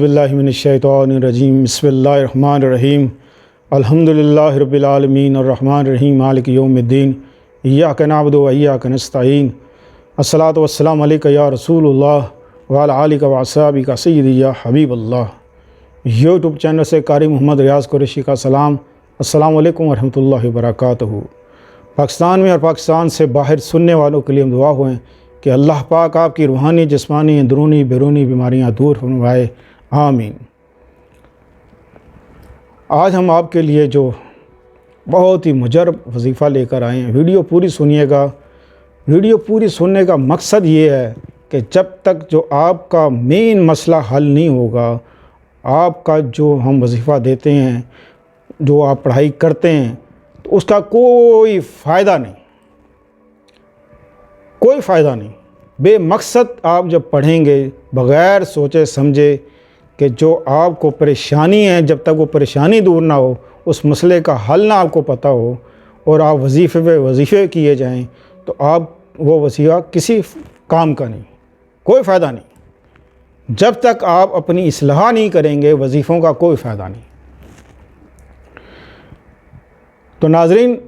बिल्लाहि मिनश्शैतानिर्रजीम बिस्मिल्लाहिर्रहमानिर्रहीम अल्हम्दुलिल्लाहि रब्बिल आलमीन अर्रहमानिर्रहीम मालिकि यौमिद्दीन इय्याका नअबुदु व इय्याका नस्तईन अस्सलातु वस्सलामु अलैका या रसूलुल्लाह व अला आलिका व अस्हाबिका सय्यदी या हबीबल्लाह। यूट्यूब चैनल से कारी मोहम्मद रियाज़ कुरैशी का सलाम। अस्सलामु अलैकुम व रहमतुल्लाहि व बरकातुहू। पाकिस्तान में और पाकिस्तान से बाहर सुनने वालों के लिए हम दुआ हुए कि अल्लाह पाक आपकी रूहानी, जिस्मानी, अंदरूनी, बैरूनी बीमारियां दूर फरमाए, आमीन। आज हम आपके लिए जो बहुत ही मुजर्रब वजीफ़ा लेकर आए हैं, वीडियो पूरी सुनिएगा। वीडियो पूरी सुनने का मकसद ये है कि जब तक जो आपका मेन मसला हल नहीं होगा, आपका जो हम वजीफ़ा देते हैं, जो आप पढ़ाई करते हैं, तो उसका कोई फ़ायदा नहीं, कोई फ़ायदा नहीं। बेमकसद आप जब पढ़ेंगे बग़ैर सोचे समझे कि जो आपको परेशानी है, जब तक वो परेशानी दूर ना हो, उस मसले का हल ना आपको पता हो, और आप वजीफ़े पे वजीफ़े किए जाएं, तो आप वो वजीफ़ा किसी काम का नहीं, कोई फ़ायदा नहीं। जब तक आप अपनी इस्लाह नहीं करेंगे, वजीफ़ों का कोई फ़ायदा नहीं। तो नाज़रीन,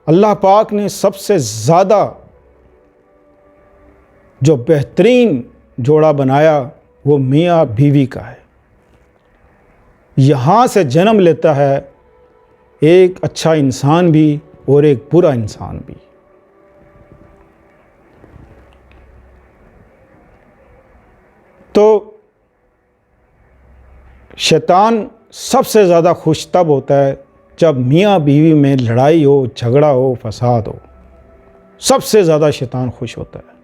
अल्लाह पाक ने सबसे ज़्यादा जो बेहतरीन जोड़ा बनाया वो मियाँ बीवी का है। यहाँ से जन्म लेता है एक अच्छा इंसान भी और एक बुरा इंसान भी। तो शैतान सबसे ज़्यादा खुश तब होता है जब मियाँ बीवी में लड़ाई हो, झगड़ा हो, फसाद हो। सबसे ज़्यादा शैतान खुश होता है।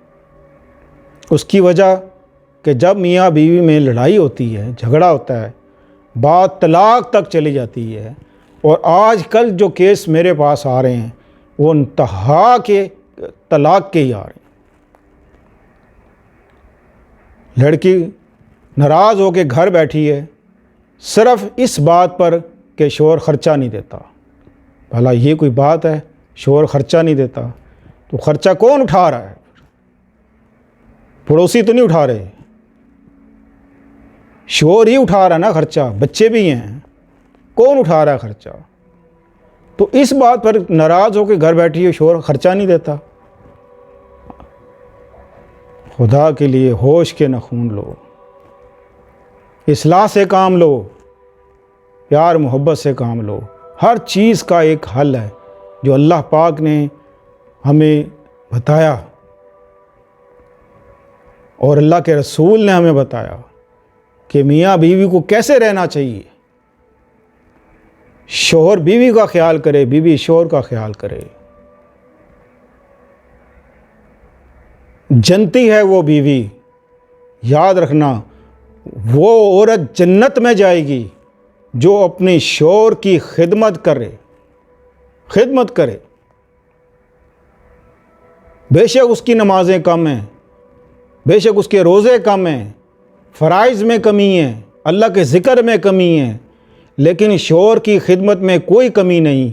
उसकी वजह कि जब मियाँ बीवी में लड़ाई होती है, झगड़ा होता है, बात तलाक तक चली जाती है। और आजकल जो केस मेरे पास आ रहे हैं वो इंतहा के तलाक के ही आ रहे हैं। लड़की नाराज़ होकर घर बैठी है सिर्फ़ इस बात पर कि शोहर ख़र्चा नहीं देता। भला ये कोई बात है, शोहर ख़र्चा नहीं देता तो ख़र्चा कौन उठा रहा है? पड़ोसी तो नहीं उठा रहे, शोहर ही उठा रहा है ना ख़र्चा। बच्चे भी हैं, कौन उठा रहा है ख़र्चा? तो इस बात पर नाराज़ होकर घर बैठी है, शोहर ख़र्चा नहीं देता। खुदा के लिए होश के नखून लो, इस्लाह से काम लो, प्यार मोहब्बत से काम लो। हर चीज़ का एक हल है जो अल्लाह पाक ने हमें बताया और अल्लाह के रसूल ने हमें बताया कि मियाँ बीवी को कैसे रहना चाहिए। शोहर बीवी का ख्याल करे, बीवी शोहर का ख्याल करे। जनती है वो बीवी, याद रखना, वो औरत जन्नत में जाएगी जो अपने शोहर की खिदमत करे, खिदमत करे। बेशक उसकी नमाजें कम हैं, बेशक उसके रोज़े कम हैं, फ़राइज़ में कमी है, अल्लाह के ज़िक्र में कमी है, लेकिन शोहर की खिदमत में कोई कमी नहीं।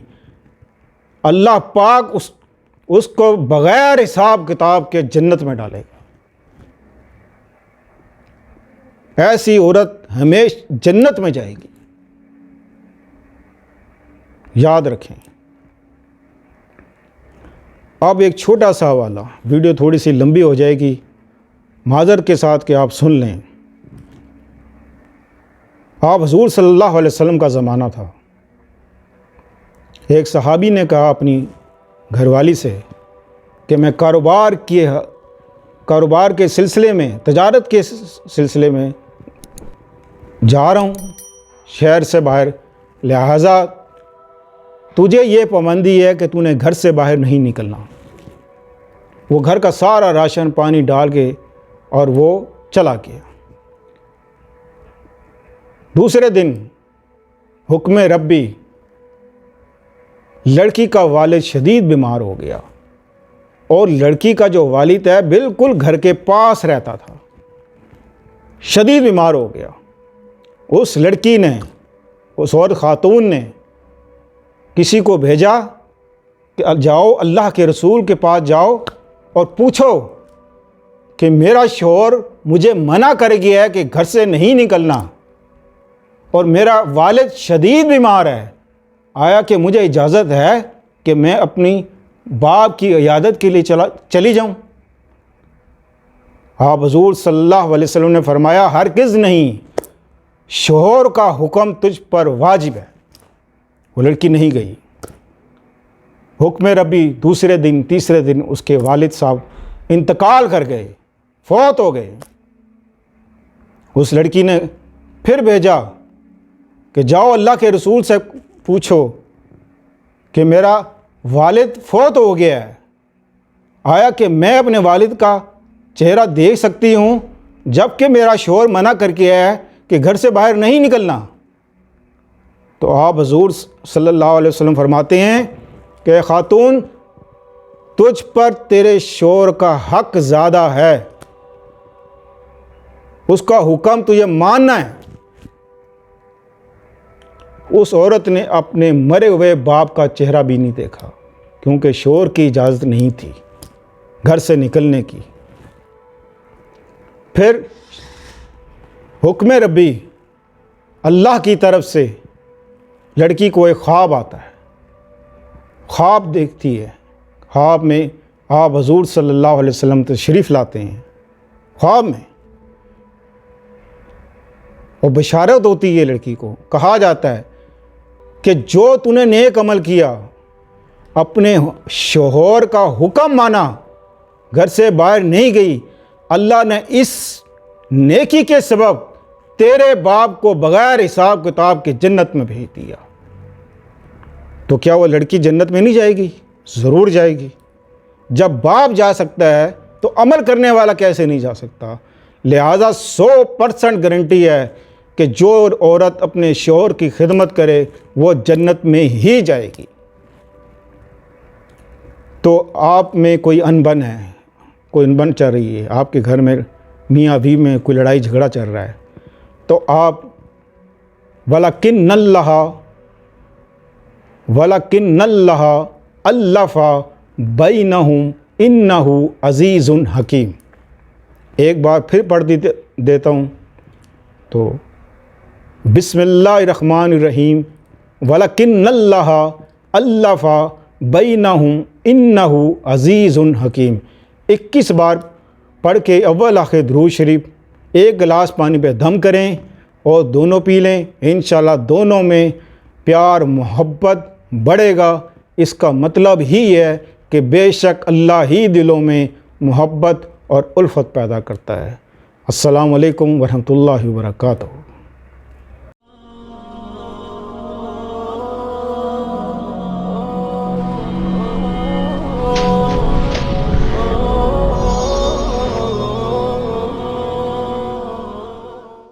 अल्लाह पाक उसको बग़ैर हिसाब किताब के जन्नत में डालेगा। ऐसी औरत हमेशा जन्नत में जाएगी, याद रखें। अब एक छोटा सा हवाला, वीडियो थोड़ी सी लंबी हो जाएगी, माज़रत के साथ कि आप सुन लें। आप हुज़ूर सल्लल्लाहु अलैहि वसल्लम का ज़माना था। एक सहाबी ने कहा अपनी घरवाली से कि मैं कारोबार के सिलसिले में, तजारत के सिलसिले में जा रहा हूँ शहर से बाहर, लिहाजा तुझे ये पाबंदी है कि तूने घर से बाहर नहीं निकलना। वो घर का सारा राशन पानी डाल के और वो चला गया। दूसरे दिन हुक्म रब्बी, लड़की का वालिद शदीद बीमार हो गया और लड़की का जो वालिद है बिल्कुल घर के पास रहता था, शदीद बीमार हो गया। उस लड़की ने, उस औरत खातून ने किसी को भेजा कि जाओ अल्लाह के रसूल के पास जाओ और पूछो कि मेरा शौहर मुझे मना कर गया है कि घर से नहीं निकलना, اور میرا والد شدید بیمار ہے، آیا کہ مجھے اجازت ہے کہ میں اپنی باپ کی عیادت کے لیے چلی جاؤں؟ آپ حضور صلی اللہ علیہ وسلم نے فرمایا ہرگز نہیں، شوہر کا حکم تجھ پر واجب ہے۔ وہ لڑکی نہیں گئی۔ حکم ربی دوسرے دن تیسرے دن اس کے والد صاحب انتقال کر گئے، فوت ہو گئے۔ اس لڑکی نے پھر بھیجا کہ جاؤ اللہ کے رسول سے پوچھو کہ میرا والد فوت ہو گیا ہے، آیا کہ میں اپنے والد کا چہرہ دیکھ سکتی ہوں، جب کہ میرا شوہر منع کر کے آیا ہے کہ گھر سے باہر نہیں نکلنا۔ تو آپ حضور صلی اللہ علیہ وسلم فرماتے ہیں کہ خاتون، تجھ پر تیرے شوہر کا حق زیادہ ہے، اس کا حکم تجھے ماننا ہے۔ اس عورت نے اپنے مرے ہوئے باپ کا چہرہ بھی نہیں دیکھا، کیونکہ شوہر کی اجازت نہیں تھی گھر سے نکلنے کی۔ پھر حکم ربی اللہ کی طرف سے لڑکی کو ایک خواب آتا ہے، خواب دیکھتی ہے۔ خواب میں آپ حضور صلی اللہ علیہ وسلم تشریف لاتے ہیں خواب میں، اور بشارت ہوتی ہے لڑکی کو، کہا جاتا ہے کہ جو تو نے نیک عمل کیا، اپنے شوہر کا حکم مانا، گھر سے باہر نہیں گئی، اللہ نے اس نیکی کے سبب تیرے باپ کو بغیر حساب کتاب کے جنت میں بھیج دیا۔ تو کیا وہ لڑکی جنت میں نہیں جائے گی؟ ضرور جائے گی۔ جب باپ جا سکتا ہے تو عمل کرنے والا کیسے نہیں جا سکتا؟ لہٰذا 100% گارنٹی ہے کہ جو عورت اپنے شوہر کی خدمت کرے وہ جنت میں ہی جائے گی۔ تو آپ میں کوئی انبن ہے، کوئی انبن چل رہی ہے، آپ کے گھر میں میاں بیوی میں کوئی لڑائی جھگڑا چل رہا ہے، تو آپ وَلَكِنَّ اللَّهَ أَلَّفَ بَيْنَهُمْ إِنَّهُ عَزِيزٌ حکیم۔ ایک بار پھر پڑھ دیتا ہوں تو بسم اللہ الرحمن الرحیم وَلَكِنَّ اللَّهَ أَلَّفَ بَيْنَهُمْ إِنَّهُ عَزِيزٌ حکیم۔ 21 بار پڑھ کے اول آخر درود شریف ایک گلاس پانی پہ دم کریں اور دونوں پی لیں، انشاءاللہ دونوں میں پیار محبت بڑھے گا۔ اس کا مطلب ہی ہے کہ بے شک اللہ ہی دلوں میں محبت اور الفت پیدا کرتا ہے۔ السلام علیکم ورحمۃ اللہ وبرکاتہ۔